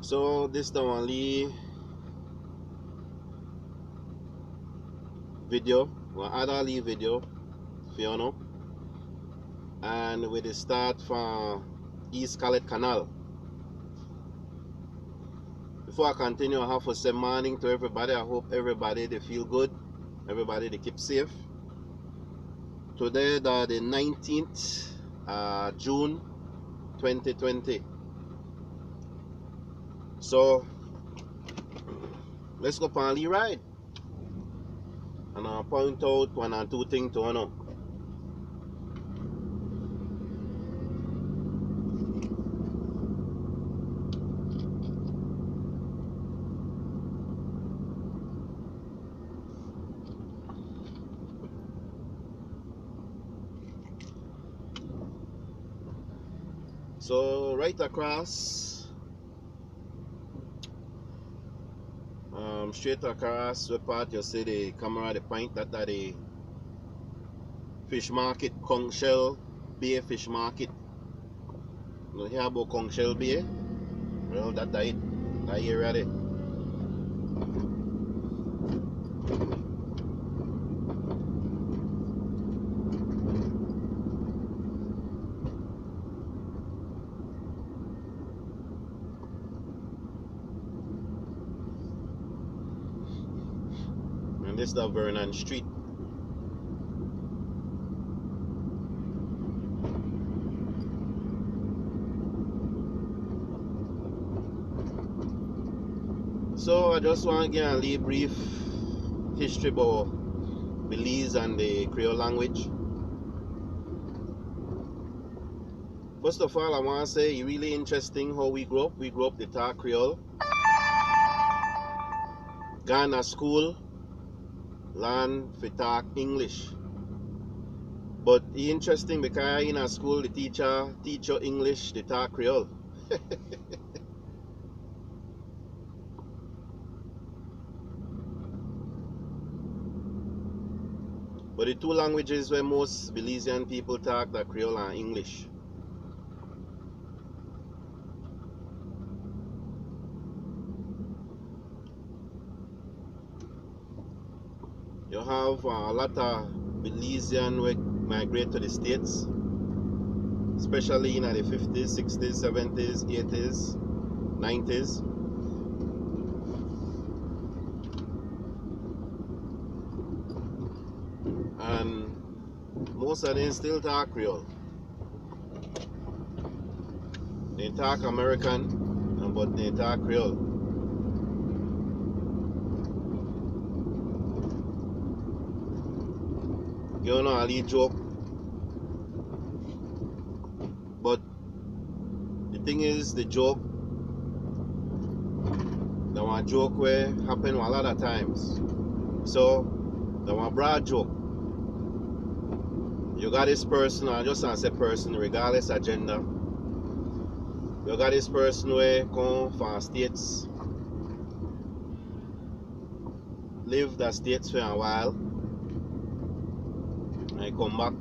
So this the only video, one other video, if you know, and we start from East Collet Canal. Before I continue, I have to say morning to everybody. I hope everybody they feel good, everybody they keep safe. Today the 19th June 2020. So let's go on the ride. And I'll point out one or two things to know. So right across, straight across the part you see the camera, the point that the fish market, Conch Shell Bay Fish Market. You hear about Conch Shell Bay? Well, that's it. That area there. And this is the Vernon Street. So I just want to give a little brief history about Belize and the Creole language. First of all, I want to say it's really interesting how we grew up. We grew up to talk Creole. Gone to school, learn to talk English. But it's interesting because in a school the teacher teach you English, they talk Creole. But the two languages where most Belizean people talk are Creole and English. You have a lot of Belizean who migrate to the States, especially in the 50s, 60s, 70s, 80s, 90s. And most of them still talk Creole. They talk American, but they talk Creole. You know, a little joke. But the thing is, the joke, that one joke where happen a lot of times. So, that one broad joke. You got this person, or just not say person, regardless of gender. You got this person where come from States, live the States for a while, and they come back.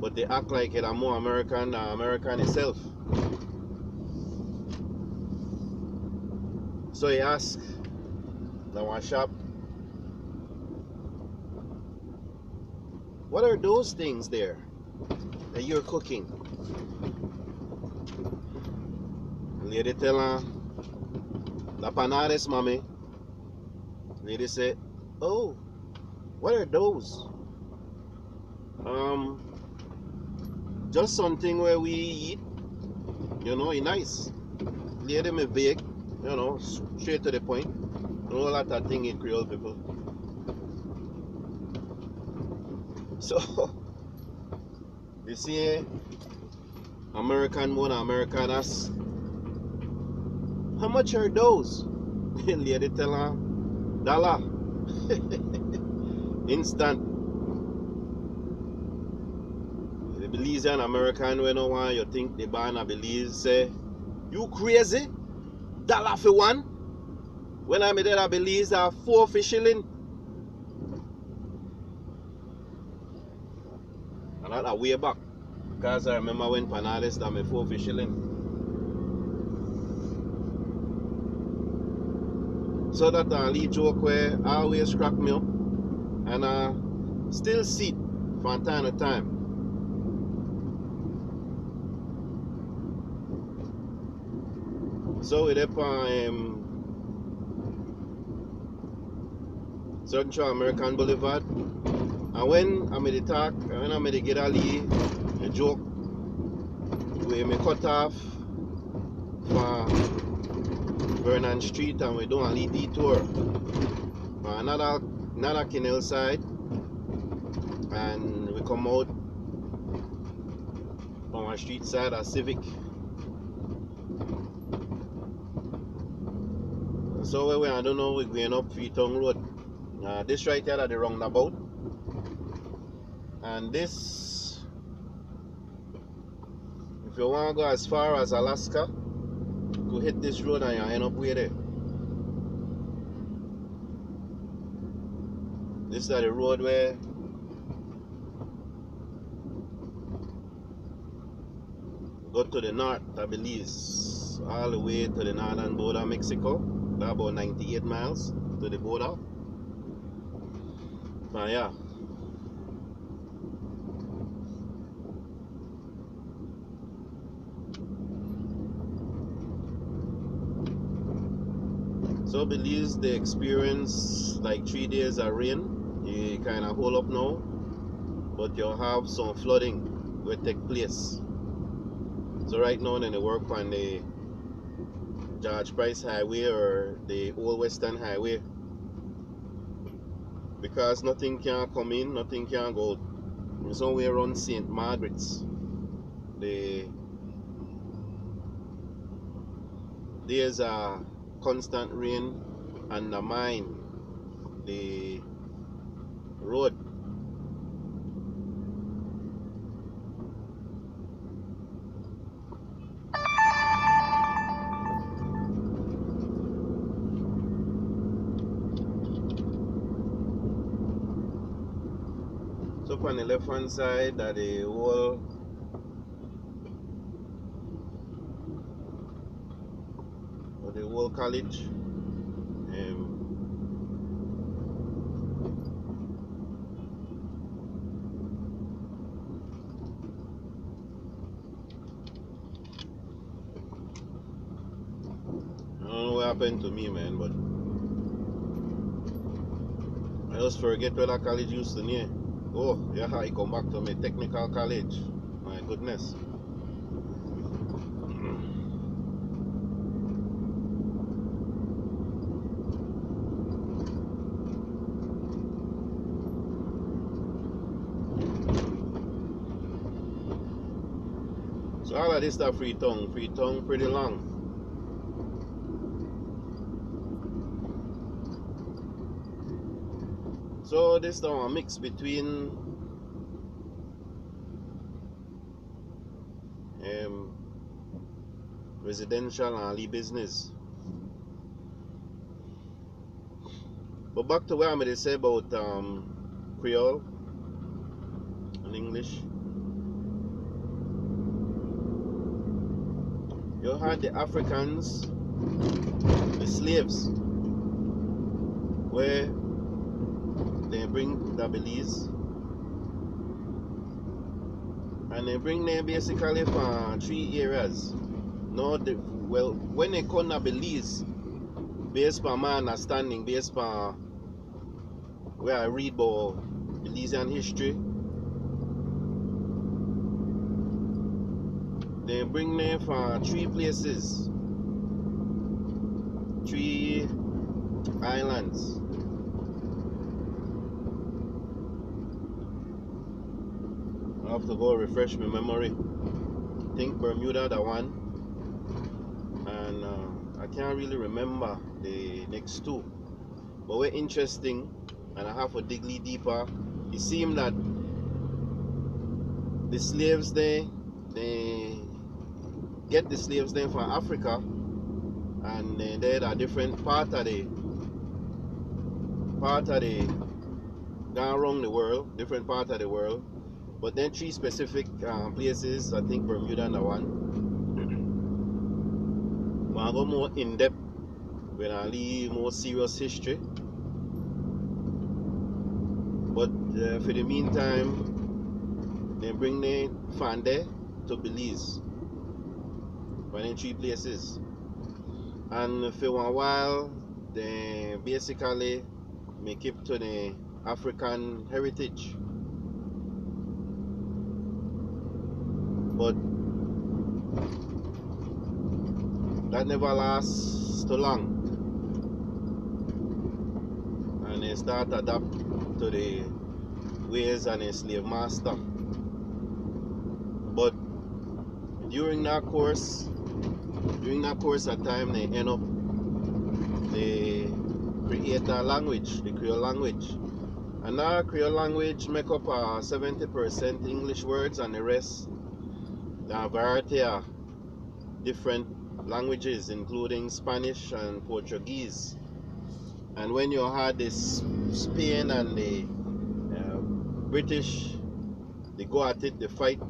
But they act like they're more American than American itself. So he asked the one shop, what are those things there that you're cooking? The lady tell her, la panades, mommy. The lady said, oh, what are those? Just something where we eat, you know, it's nice. Lady me vague, you know, straight to the point. You know, a lot of things in Creole people. So, you see, American one, American us. How much are those? The lady tell her, $1. Instant. The Belizean American, when no one you think they born a Belize, say, you crazy? $1 for one? When I made that, I Belize, I have 4 for shilling. And that way back. Because I remember when Panades that me 4 for shilling. So that lead joke where always crack me up, and I still see it from time to time. So we're up on Central American Boulevard, and when I made the talk, when I made the get a joke, we may cut off for Vernon Street and we do a little detour for another canal side, and we come out on our street side of Civic. So where we I don't know, we're going up Freetown Road. This right here at the roundabout, and this, if you want to go as far as Alaska, go hit this road and you end up way there. This is the road where go to the north of Belize, all the way to the northern border of Mexico. That's about 98 miles to the border. But yeah. So Belize, they experience like 3 days of rain. You kind of hold up now, but you'll have some flooding will take place. So right now then they work on the George Price Highway or the Old Western Highway, because nothing can come in, nothing can go out. Somewhere around St. Margaret's, there's a constant rain undermine the road. So on the left hand side that the whole college, I don't know what happened to me, man, but I just forget where that college used to near. Oh, yeah, I come back to my technical college. My goodness. So all of this stuff Freetown pretty long. So this is a mix between residential and business. But back to what I'm going to say about Creole and English. You had the Africans, the slaves, where they bring the Belize, and they bring them basically from 3 areas. No, well, when they come to Belize, based on my understanding, based on where I read about Belizean history, they bring them from 3 places, 3 islands. I have to go refresh my memory. I think Bermuda the one, and I can't really remember the next 2. But we're interesting, and I have to dig a little deeper. It seemed that the slaves they get the slaves there from Africa, and they're a different part of the gone around the world, different part of the world. But then 3 specific places, I think Bermuda and the one. I'll go more in depth when I leave more serious history. But for the meantime, they bring the fan there to Belize. One in 3 places. And for a while, they basically make it to the African heritage. But that never lasts too long. And they start adapt to the ways and the slave master. But during that course of time, they end up, they create a language, the Creole language. And that Creole language make up 70% English words, and the rest a variety of different languages, including Spanish and Portuguese. And when you had this Spain and the British, they go at it, they fight,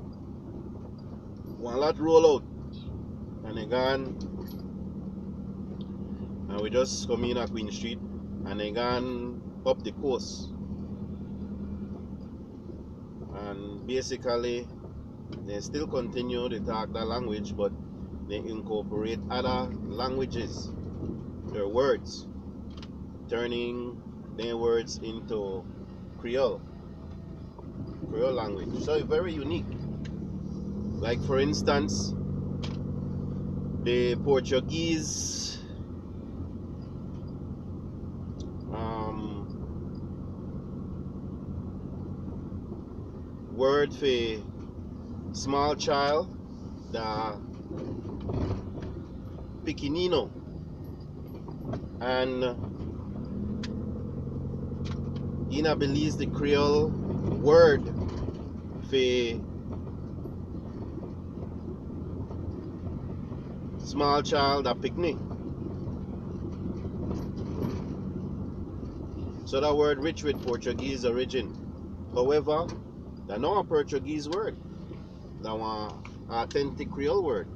one lot roll out, and they gone, and we just come in at Queen Street, and they gone up the coast, and basically they still continue to talk that language, but they incorporate other languages, their words, turning their words into Creole language. So it's very unique. Like for instance, the Portuguese word for small child, the pequenino, and in Belize, the Creole word for small child, a picnic. So that word rich with Portuguese origin. However, that's not a Portuguese word. That's an authentic Creole word.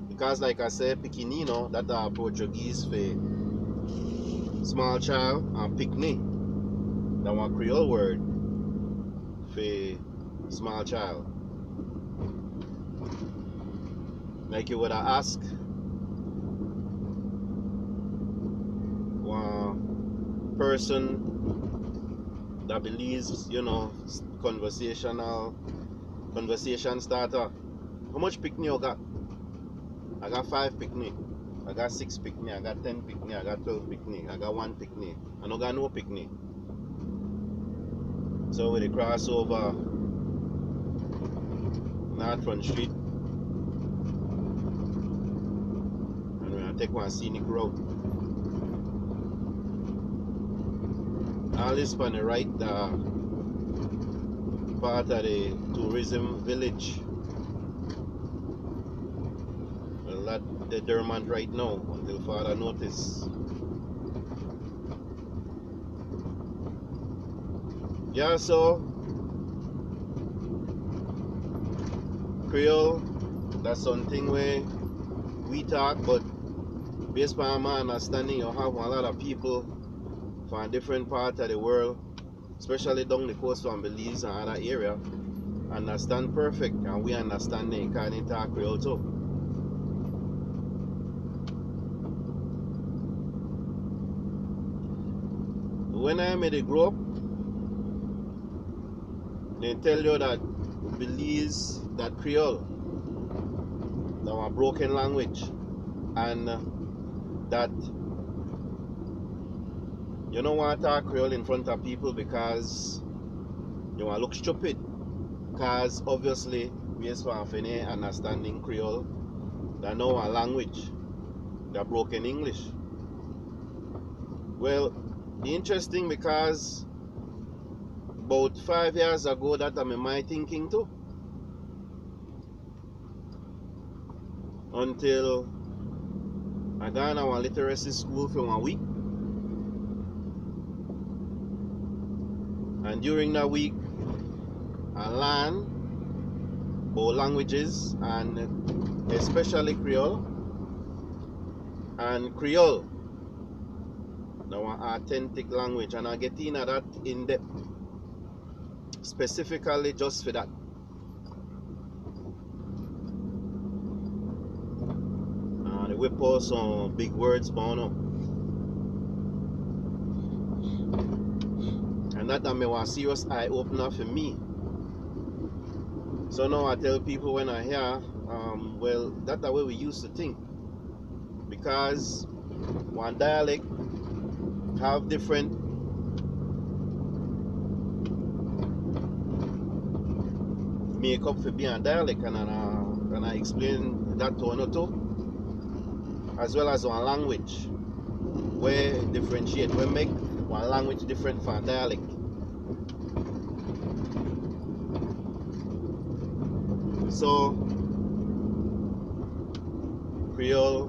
Because like I said, pequenino, that's a Portuguese for small child, and picnic, that's a Creole word for small child. Like you would have asked one person that believes, you know, conversation starter, how much picnic you got? I got 5 picnic, I got 6 picnic, I got 10 picnic, I got 12 picnic, I got 1 picnic, I don't got no picnic. So when they cross over North Front Street, and we're gonna take one scenic route. All this on the right, part of the tourism village. Well, that the dormant right now until further notice. Yeah, so Creole, that's something where we talk, but based on my understanding, you have a lot of people from different parts of the world, especially down the coast from Belize and other area, understand perfect, and we understand they can't talk Creole too. When I made it grow up, they tell you that Belize, that Creole, that was a broken language, and that you don't want to talk Creole in front of people because you want to look stupid. Because obviously, based on understanding Creole, they know a language, they're broken English. Well, interesting because about 5 years ago, that I'm in my thinking too. Until I got our literacy school for 1 week. And during that week, I learned both languages, and especially Creole. And Creole our authentic language, and I get in at that in depth specifically just for that. And we post some big words bound up. And that was a serious eye opener for me. So now I tell people when I hear, well, that's the way we used to think. Because one dialect have different makeup for being a dialect, and I explain that to one too, as well as one language where differentiate, we make one language different from dialect. So Creole,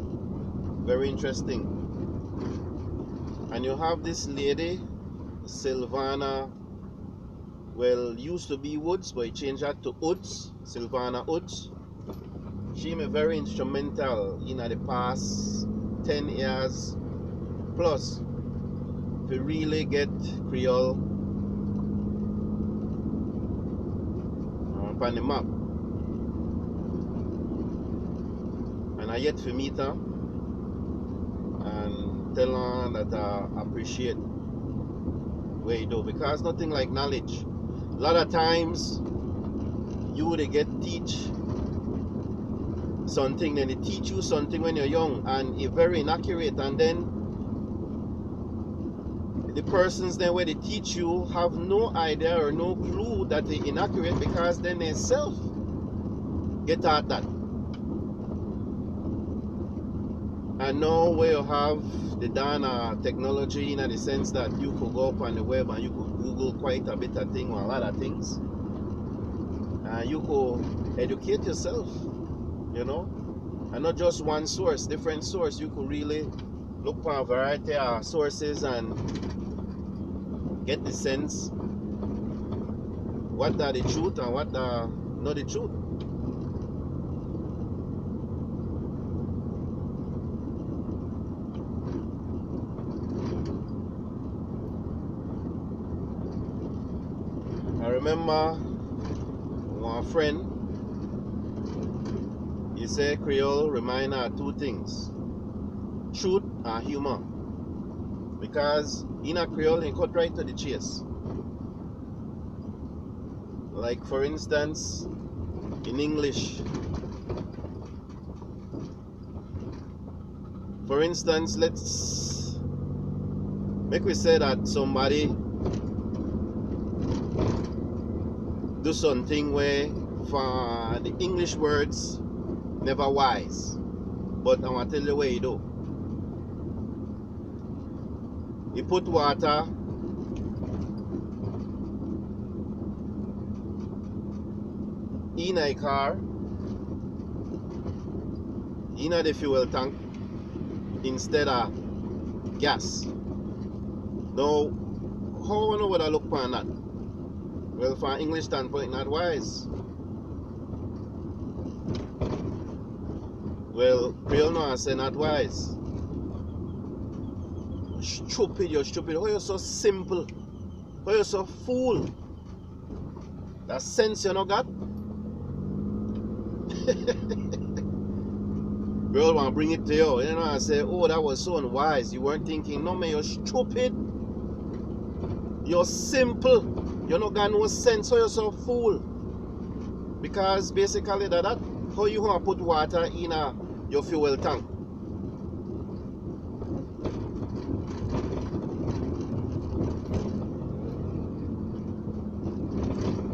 very interesting. And you have this lady, Sylvana, well, used to be Woods, but he changed that to Woods, Sylvana Woods. She was very instrumental in the past 10 years plus to really get Creole on the map. And I yet to meet her and tell her that I appreciate what you do, because nothing like knowledge. A lot of times you would get teach something, then they teach you something when you're young and it's very inaccurate, and then the persons then where they teach you have no idea or no clue that they're inaccurate, because then they self get taught that. And now where you have the Dana technology, in the sense that you could go up on the web and you could Google quite a bit of things, or a lot of things, and you could educate yourself, you know, and not just one source, different source. You could really look for a variety of sources and get the sense what are the truth and what are not the truth. I remember one friend, he said Creole remind her two things: truth and humor. Because in a Creole, he cut right to the chase. Like for instance, in English, for instance, let's make we say that somebody do something where for the English words never wise, but I want to tell you what you do. You put water in a car, in the fuel tank, instead of gas. Now, how would I look upon that? Well, from an English standpoint, not wise. Well, Creole no, I say not wise. Stupid, you're stupid. How you so simple? How you so fool? That sense you no got? Girl want to bring it to you. You know, I say, oh, that was so unwise. You weren't thinking. No, man, you're stupid. You're simple. You don't got no sense. How you so fool? Because basically that how you want to put water in your fuel tank.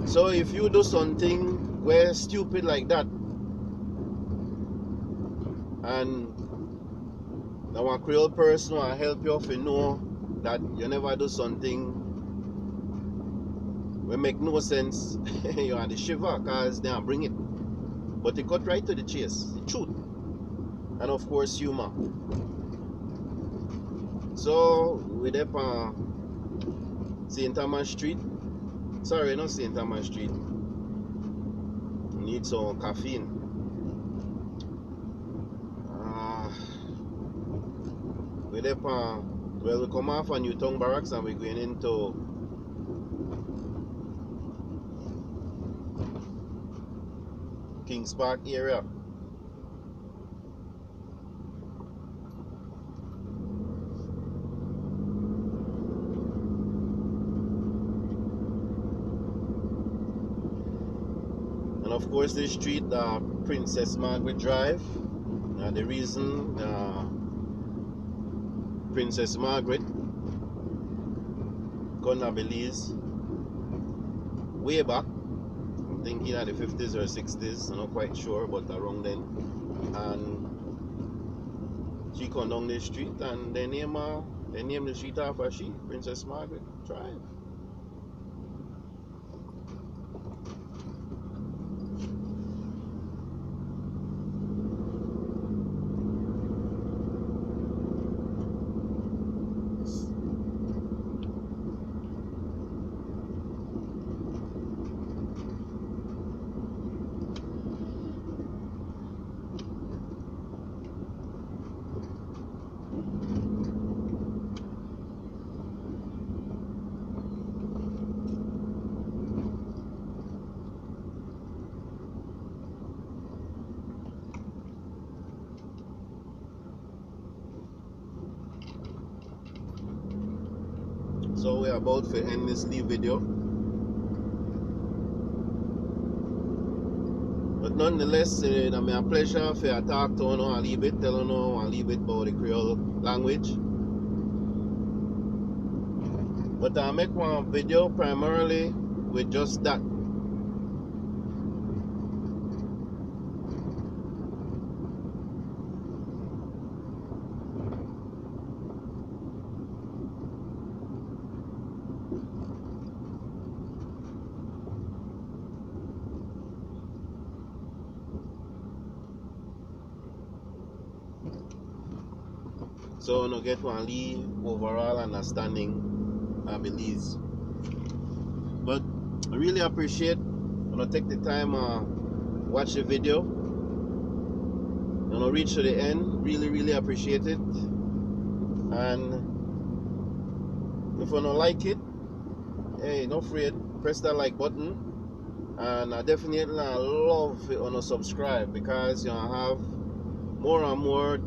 So if you do something where stupid like that, and now one Creole person will help you to know that you never do something will make no sense, you are the shiver, because they bring it. But they cut right to the chase, the truth, and of course humor. So we're up on St. Thomas Street. Sorry, not St. Thomas Street. We need some caffeine. We're up on Well, we come off on Newtown Barracks and we're going into Kings Park area. And of course this street, Princess Margaret Drive. The reason Princess Margaret come to Belize way back, I'm thinking at the 50s or 60s, I'm not quite sure, but around then. And she come down the street and they name the street after she, Princess Margaret Drive. So we're about to end this live video, but nonetheless, it's a pleasure to talk to you a little bit, tell you a little bit about the Creole language. But I make one video primarily with just that. So you get one overall understanding of Belize. But I really appreciate when I take the time watch the video and I reach to the end. Really appreciate it. And if you don't like it, hey, not afraid, press that like button. And I definitely love it on a subscribe, because you have more and more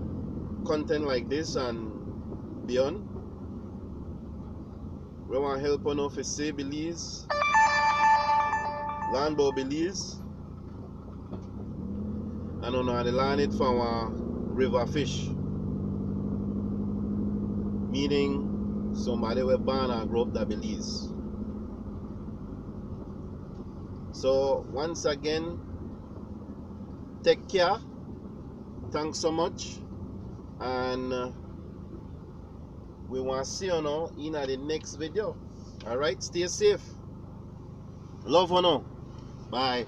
content like this and beyond. We want to help on to say Belize, learn about Belize, and on to learn it from our river fish, meaning somebody who born and grew up in Belize. So once again, take care. Thanks so much. And we want to see you now in the next video. Alright, stay safe. Love you now. Bye.